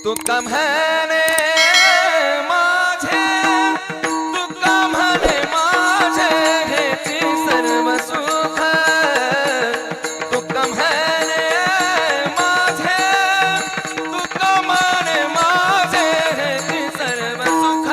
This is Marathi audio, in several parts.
तुका म्हणे माझे, तुका म्हणे माझे हेची सर्व सुख, तुका म्हणे माझे, तुका म्हणे माझे हेची सर्व सुख,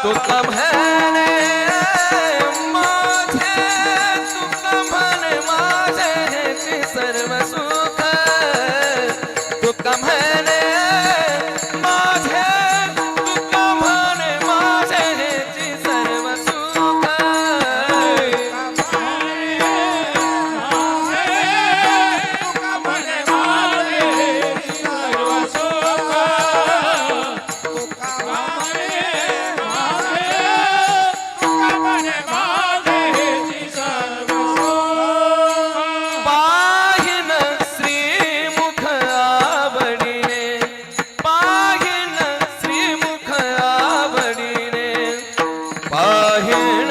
तुका म्हणे माझे, तुका म्हणे माझे हेची सर्व सुख, तुका म्हणे माझे, तुका म्हणे माझे हेची सर्व सुख, पाहिन श्रीमुख आवडीने, पाहिन श्रीमुख आवडीने, पाहिन